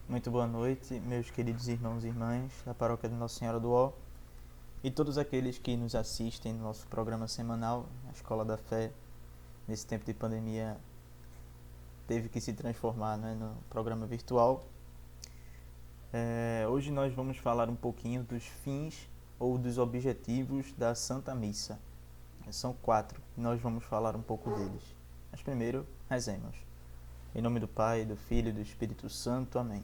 Muito boa noite, meus queridos irmãos e irmãs da Paróquia de Nossa Senhora do Ó e todos aqueles que nos assistem no nosso programa semanal, a Escola da Fé. Nesse tempo de pandemia teve que se transformar, no programa virtual. Hoje nós vamos falar um pouquinho dos fins ou dos objetivos da Santa Missa. São 4 e nós vamos falar um pouco deles. Mas primeiro, rezemos. Em nome do Pai, do Filho e do Espírito Santo. Amém.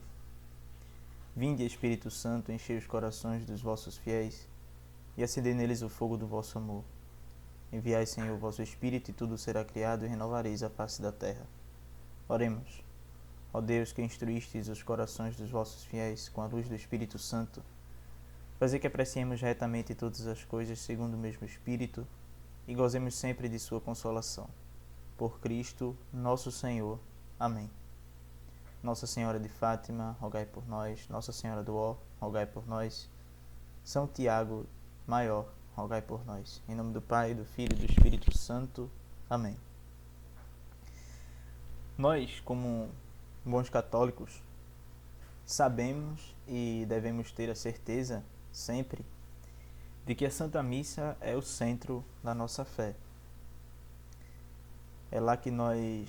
Vinde, Espírito Santo, enchei os corações dos vossos fiéis e acendei neles o fogo do vosso amor. Enviai, Senhor, o vosso Espírito, e tudo será criado, e renovareis a face da terra. Oremos. Ó Deus, que instruístes os corações dos vossos fiéis com a luz do Espírito Santo, fazei que apreciemos retamente todas as coisas segundo o mesmo Espírito e gozemos sempre de sua consolação. Por Cristo, nosso Senhor. Amém. Nossa Senhora de Fátima, rogai por nós. Nossa Senhora do Ó, rogai por nós. São Tiago Maior, rogai por nós. Em nome do Pai, do Filho e do Espírito Santo. Amém. Nós, como bons católicos, sabemos e devemos ter a certeza sempre de que a Santa Missa é o centro da nossa fé. É lá que nós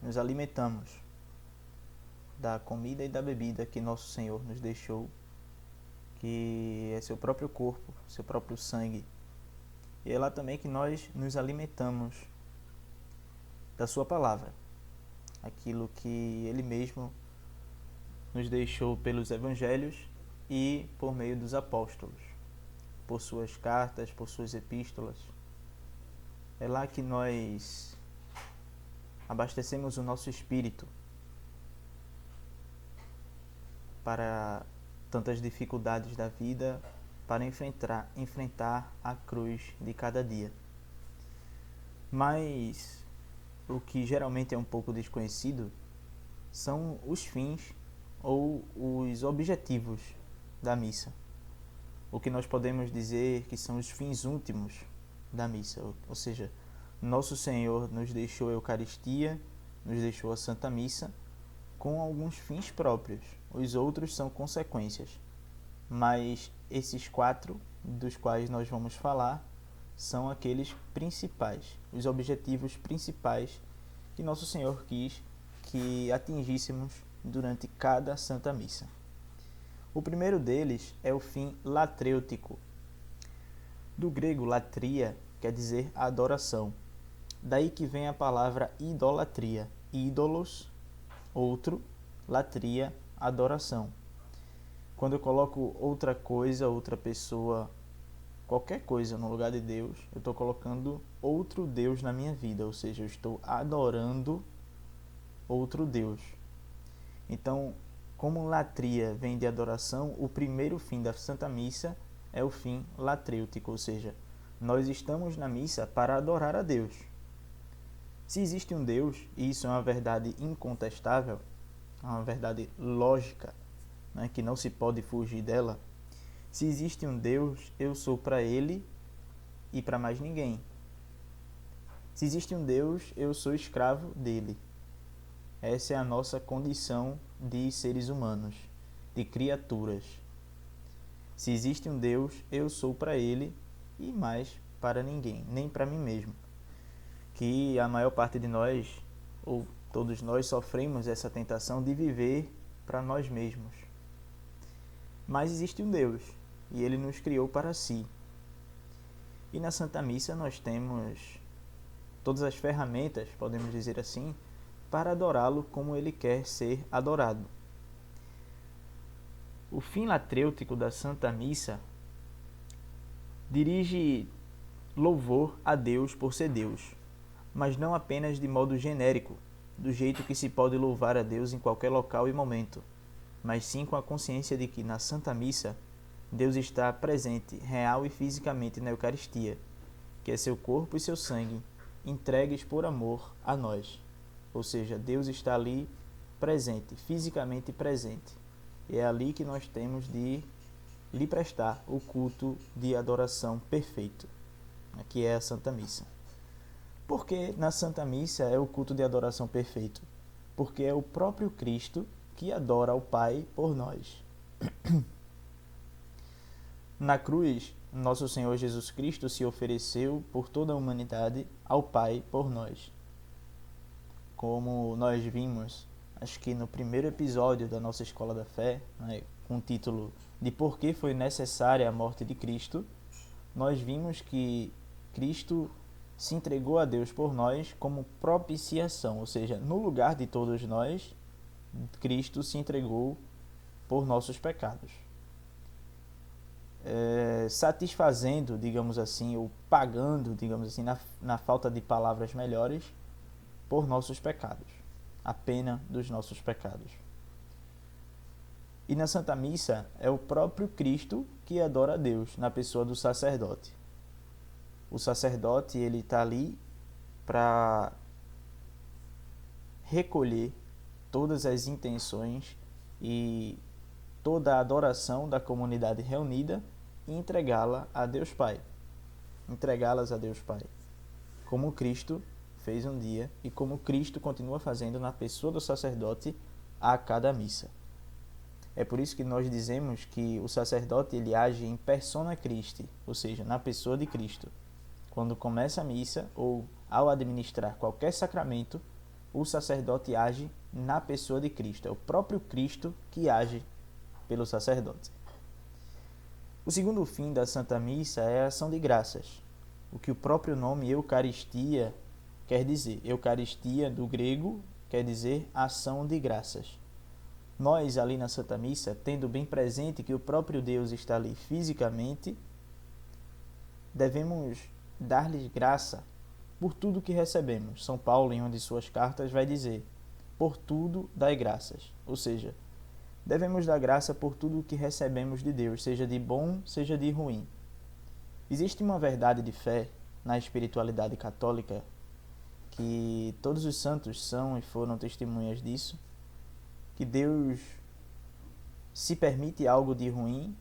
nos alimentamos da comida e da bebida que nosso Senhor nos deixou, que é seu próprio corpo, seu próprio sangue. E é lá também que nós nos alimentamos da sua palavra, aquilo que ele mesmo nos deixou pelos evangelhos e por meio dos apóstolos, por suas cartas, por suas epístolas. É lá que nós abastecemos o nosso espírito para tantas dificuldades da vida, para enfrentar a cruz de cada dia. Mas o que geralmente é um pouco desconhecido são os fins ou os objetivos da missa. O que nós podemos dizer que são os fins últimos da missa, ou seja, nosso Senhor nos deixou a Eucaristia, nos deixou a Santa Missa com alguns fins próprios. Os outros são consequências. Mas esses 4 dos quais nós vamos falar são aqueles principais, os objetivos principais que nosso Senhor quis que atingíssemos durante cada Santa Missa. O primeiro deles é o fim latrêutico. Do grego latria quer dizer adoração. Daí que vem a palavra idolatria. Ídolos, outro, latria, adoração. Quando eu coloco outra coisa, outra pessoa, qualquer coisa no lugar de Deus, eu estou colocando outro Deus na minha vida, ou seja, eu estou adorando outro Deus. Então, como latria vem de adoração, o primeiro fim da Santa Missa é o fim latrêutico, ou seja, nós estamos na missa para adorar a Deus. Se existe um Deus, e isso é uma verdade incontestável, é uma verdade lógica, que não se pode fugir dela. Se existe um Deus, eu sou para Ele e para mais ninguém. Se existe um Deus, eu sou escravo dele. Essa é a nossa condição de seres humanos, de criaturas. Se existe um Deus, eu sou para Ele e mais para ninguém, nem para mim mesmo. Que a maior parte de nós, ou todos nós, sofremos essa tentação de viver para nós mesmos. Mas existe um Deus, e Ele nos criou para si. E na Santa Missa nós temos todas as ferramentas, podemos dizer assim, para adorá-lo como Ele quer ser adorado. O fim latrêutico da Santa Missa dirige louvor a Deus por ser Deus, mas não apenas de modo genérico, do jeito que se pode louvar a Deus em qualquer local e momento, mas sim com a consciência de que na Santa Missa Deus está presente real e fisicamente na Eucaristia, que é seu corpo e seu sangue, entregues por amor a nós. Ou seja, Deus está ali presente, fisicamente presente. E é ali que nós temos de lhe prestar o culto de adoração perfeito, que é a Santa Missa. Porque na Santa Missa é o culto de adoração perfeito? Porque é o próprio Cristo que adora ao Pai por nós. Na cruz, nosso Senhor Jesus Cristo se ofereceu por toda a humanidade ao Pai por nós. Como nós vimos, acho que no primeiro episódio da nossa Escola da Fé, né, com o título de Por que foi necessária a morte de Cristo, nós vimos que Cristo se entregou a Deus por nós como propiciação, ou seja, no lugar de todos nós, Cristo se entregou por nossos pecados. Satisfazendo, digamos assim, ou pagando, digamos assim, na falta de palavras melhores, por nossos pecados, a pena dos nossos pecados. E na Santa Missa é o próprio Cristo que adora a Deus, na pessoa do sacerdote. O sacerdote, ele está ali para recolher todas as intenções e toda a adoração da comunidade reunida e entregá-la a Deus Pai. Entregá-las a Deus Pai. Como Cristo fez um dia e como Cristo continua fazendo na pessoa do sacerdote a cada missa. É por isso que nós dizemos que o sacerdote ele age em persona Christi, ou seja, na pessoa de Cristo. Quando começa a missa ou ao administrar qualquer sacramento, o sacerdote age na pessoa de Cristo. É o próprio Cristo que age pelo sacerdote. O segundo fim da Santa Missa é a ação de graças, o que o próprio nome Eucaristia quer dizer. Eucaristia, do grego, quer dizer ação de graças. Nós, ali na Santa Missa, tendo bem presente que o próprio Deus está ali fisicamente, devemos dar-lhes graça por tudo que recebemos. São Paulo, em uma de suas cartas, vai dizer: por tudo dai graças. Ou seja, devemos dar graça por tudo que recebemos de Deus, seja de bom, seja de ruim. Existe uma verdade de fé na espiritualidade católica que todos os santos são e foram testemunhas disso, que Deus, se permite algo de ruim,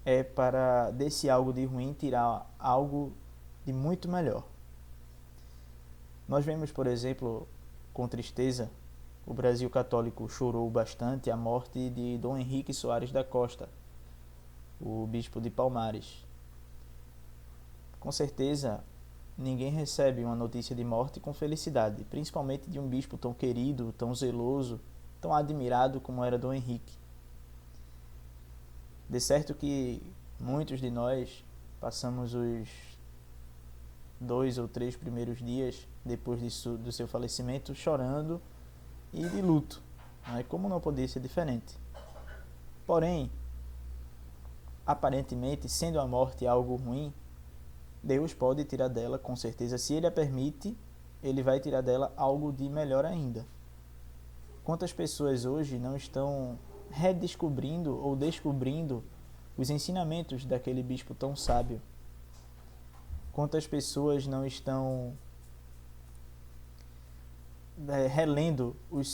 é para desse algo de ruim tirar algo de muito melhor. Nós vemos, por exemplo, com tristeza, o Brasil católico chorou bastante a morte de Dom Henrique Soares da Costa, o bispo de Palmares. Com certeza, ninguém recebe uma notícia de morte com felicidade, principalmente de um bispo tão querido, tão zeloso, tão admirado como era Dom Henrique. De certo que muitos de nós passamos os 2 ou 3 primeiros dias depois do seu falecimento chorando e de luto, como não poderia ser diferente. Porém, aparentemente, sendo a morte algo ruim, Deus pode tirar dela, com certeza, se Ele a permite, Ele vai tirar dela algo de melhor ainda. Quantas pessoas hoje não estão redescobrindo ou descobrindo os ensinamentos daquele bispo tão sábio? Quantas pessoas não estão relendo os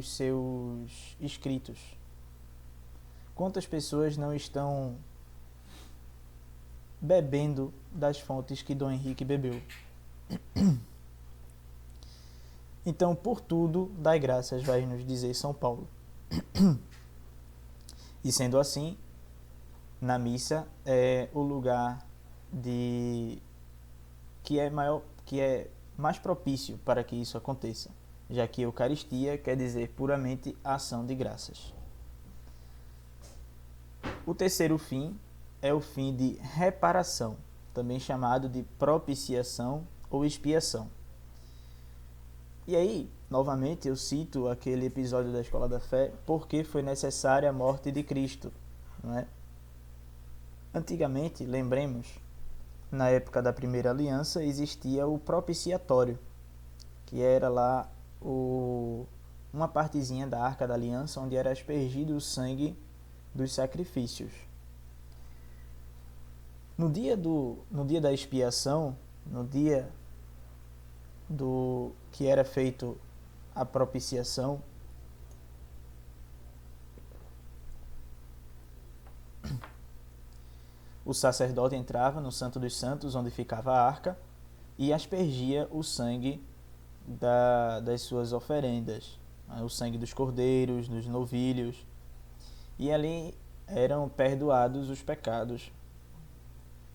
seus escritos? Quantas pessoas não estão bebendo das fontes que Dom Henrique bebeu? Então, por tudo, dai graças, vai nos dizer São Paulo. E sendo assim, na missa é o lugar que é mais propício para que isso aconteça, já que Eucaristia quer dizer puramente ação de graças. O terceiro fim é o fim de reparação, também chamado de propiciação ou expiação. E aí, novamente, eu cito aquele episódio da Escola da Fé, porque foi necessária a morte de Cristo, não é? Antigamente, lembremos, na época da primeira aliança, existia o propiciatório, que era lá uma partezinha da Arca da Aliança, onde era aspergido o sangue dos sacrifícios. No dia da expiação, no dia que era feito a propiciação, o sacerdote entrava no Santo dos Santos, onde ficava a arca, e aspergia o sangue das suas oferendas, o sangue dos cordeiros, dos novilhos, e ali eram perdoados os pecados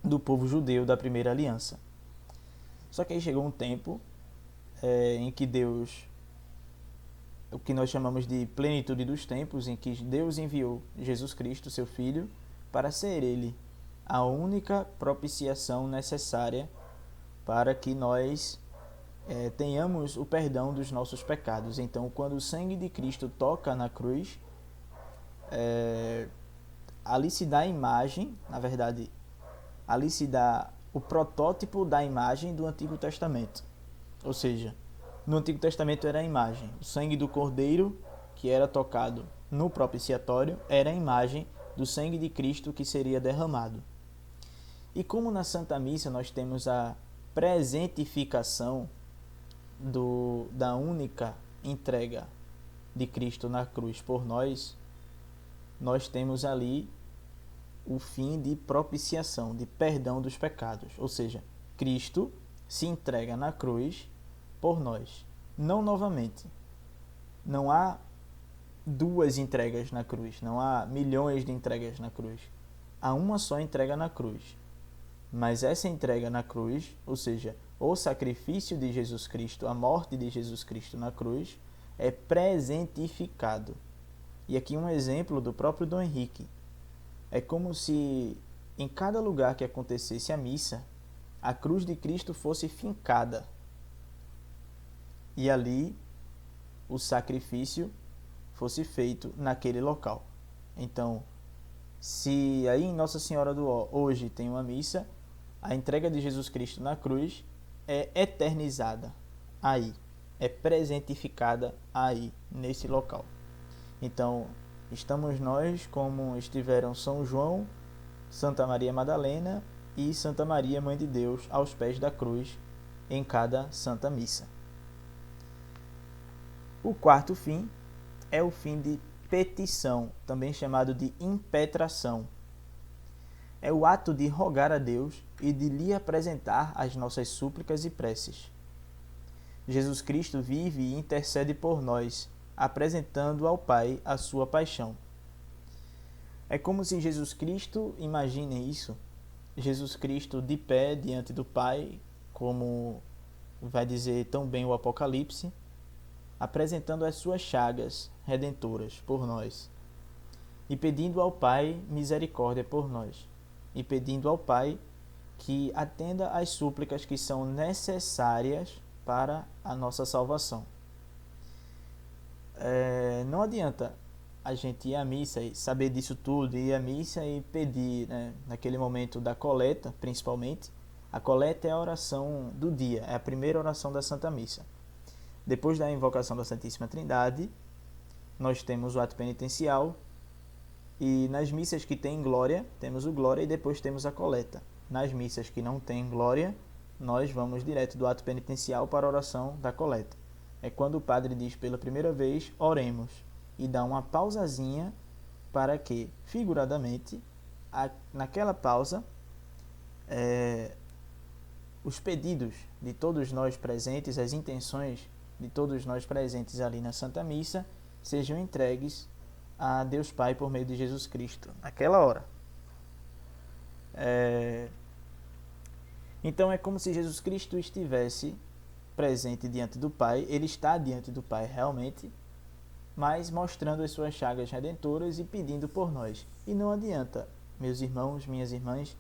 do povo judeu da primeira aliança. Só que aí chegou um tempo em que Deus, o que nós chamamos de plenitude dos tempos, em que Deus enviou Jesus Cristo, seu Filho, para ser Ele a única propiciação necessária para que nós tenhamos o perdão dos nossos pecados. Então, quando o sangue de Cristo toca na cruz, ali se dá a imagem, na verdade, ali se dá o protótipo da imagem do Antigo Testamento. Ou seja, no Antigo Testamento era a imagem, o sangue do cordeiro que era tocado no propiciatório era a imagem do sangue de Cristo que seria derramado. E como na Santa Missa nós temos a presentificação da única entrega de Cristo na cruz por nós, nós temos ali o fim de propiciação, de perdão dos pecados. Ou seja, Cristo se entrega na cruz por nós. Não novamente. Não há duas entregas na cruz. Não há milhões de entregas na cruz. Há uma só entrega na cruz. Mas essa entrega na cruz, ou seja, o sacrifício de Jesus Cristo, a morte de Jesus Cristo na cruz, é presentificado. E aqui um exemplo do próprio Dom Henrique. É como se em cada lugar que acontecesse a missa, a cruz de Cristo fosse fincada. E ali o sacrifício fosse feito naquele local. Então, se aí em Nossa Senhora do Ó hoje tem uma missa, a entrega de Jesus Cristo na cruz é eternizada aí, é presentificada aí, nesse local. Então, estamos nós como estiveram São João, Santa Maria Madalena e Santa Maria Mãe de Deus aos pés da cruz em cada Santa Missa. O quarto fim é o fim de petição, também chamado de impetração. É o ato de rogar a Deus e de lhe apresentar as nossas súplicas e preces. Jesus Cristo vive e intercede por nós, apresentando ao Pai a sua paixão. É como se Jesus Cristo, imaginem isso, Jesus Cristo de pé diante do Pai, como vai dizer tão bem o Apocalipse, apresentando as suas chagas redentoras por nós, e pedindo ao Pai misericórdia por nós, e pedindo ao Pai que atenda às súplicas que são necessárias para a nossa salvação. Não adianta a gente ir à missa e saber disso tudo, ir à missa e pedir, né, naquele momento da coleta, principalmente. A coleta é a oração do dia, é a primeira oração da Santa Missa. Depois da invocação da Santíssima Trindade, nós temos o ato penitencial, e nas missas que tem glória, temos o glória e depois temos a coleta. Nas missas que não tem glória, nós vamos direto do ato penitencial para a oração da coleta. É quando o padre diz pela primeira vez, oremos, e dá uma pausazinha para que, figuradamente, naquela pausa, os pedidos de todos nós presentes, as intenções de todos nós presentes ali na Santa Missa, sejam entregues a Deus Pai por meio de Jesus Cristo, naquela hora. Então é como se Jesus Cristo estivesse presente diante do Pai, ele está diante do Pai realmente, mas mostrando as suas chagas redentoras e pedindo por nós. E não adianta, meus irmãos, minhas irmãs,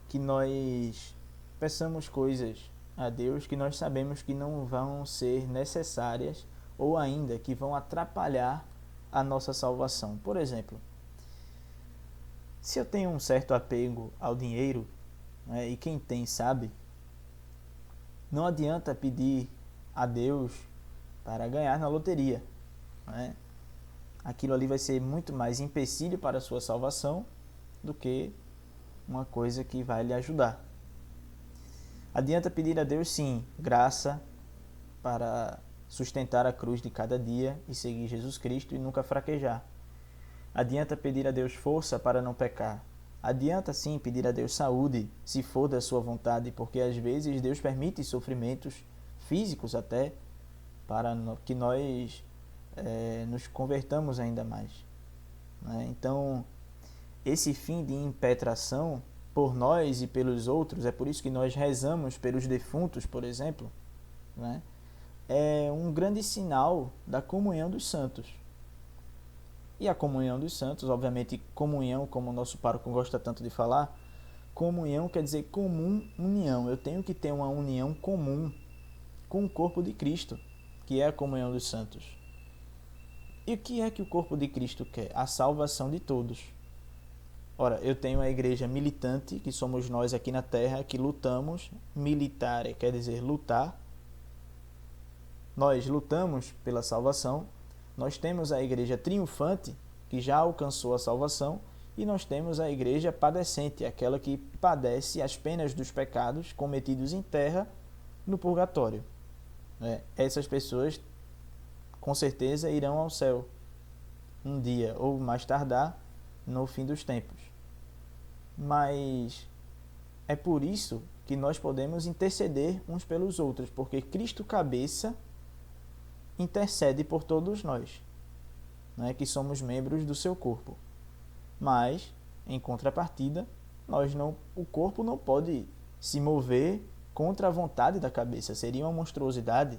que nós peçamos coisas a Deus que nós sabemos que não vão ser necessárias ou ainda que vão atrapalhar a nossa salvação. Por exemplo, se eu tenho um certo apego ao dinheiro, né, e quem tem sabe, não adianta pedir a Deus para ganhar na loteria, né? Aquilo ali vai ser muito mais empecilho para a sua salvação do que uma coisa que vai lhe ajudar. Adianta pedir a Deus, sim, graça para sustentar a cruz de cada dia e seguir Jesus Cristo e nunca fraquejar. Adianta pedir a Deus força para não pecar. Adianta sim pedir a Deus saúde, se for da sua vontade, porque às vezes Deus permite sofrimentos físicos até, para que nós nos convertamos ainda mais, né? Então, esse fim de impetração por nós e pelos outros, é por isso que nós rezamos pelos defuntos, por exemplo, né? É um grande sinal da comunhão dos santos. E a comunhão dos santos, obviamente, comunhão, como o nosso pároco gosta tanto de falar, comunhão quer dizer comum união. Eu tenho que ter uma união comum com o corpo de Cristo, que é a comunhão dos santos. E o que é que o corpo de Cristo quer? A salvação de todos. Ora, eu tenho a igreja militante, que somos nós aqui na terra, que lutamos. Militare quer dizer lutar. Nós lutamos pela salvação. Nós temos a igreja triunfante, que já alcançou a salvação, e nós temos a igreja padecente, aquela que padece as penas dos pecados cometidos em terra no purgatório. Essas pessoas, com certeza, irão ao céu um dia, ou mais tardar, no fim dos tempos. Mas é por isso que nós podemos interceder uns pelos outros, porque Cristo cabeça intercede por todos nós, né, que somos membros do seu corpo. Mas, em contrapartida, o corpo não pode se mover contra a vontade da cabeça, seria uma monstruosidade.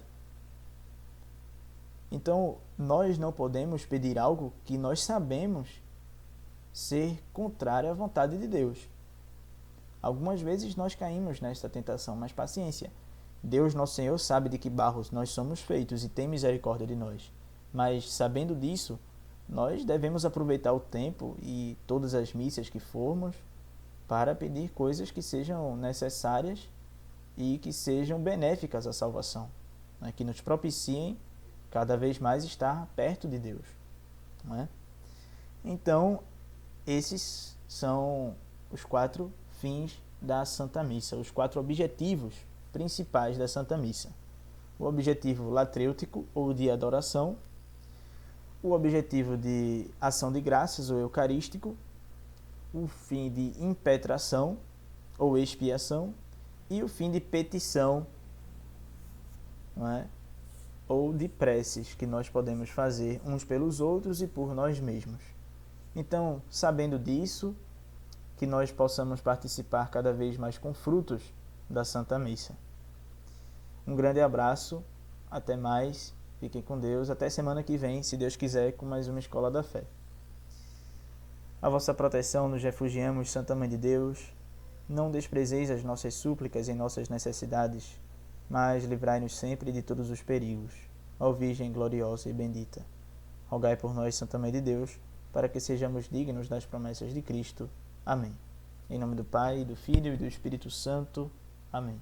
Então, nós não podemos pedir algo que nós sabemos ser contrário à vontade de Deus. Algumas vezes nós caímos nesta tentação, mas paciência. Deus, nosso Senhor, sabe de que barros nós somos feitos e tem misericórdia de nós. Mas, sabendo disso, nós devemos aproveitar o tempo e todas as missas que formos para pedir coisas que sejam necessárias e que sejam benéficas à salvação, né? Que nos propiciem cada vez mais estar perto de Deus, né? Então, esses são os 4 fins da Santa Missa, os 4 objetivos principais da Santa Missa. O objetivo latrêutico, ou de adoração, o objetivo de ação de graças, ou eucarístico, o fim de impetração, ou expiação, e o fim de petição, não é? Ou de preces que nós podemos fazer uns pelos outros e por nós mesmos. Então, sabendo disso, que nós possamos participar cada vez mais com frutos da Santa Missa. Um grande abraço, até mais, fiquem com Deus, até semana que vem, se Deus quiser, com mais uma Escola da Fé. A vossa proteção nos refugiamos, Santa Mãe de Deus. Não desprezeis as nossas súplicas em nossas necessidades, mas livrai-nos sempre de todos os perigos. Ó Virgem gloriosa e bendita, rogai por nós, Santa Mãe de Deus, para que sejamos dignos das promessas de Cristo. Amém. Em nome do Pai, do Filho e do Espírito Santo. Amém.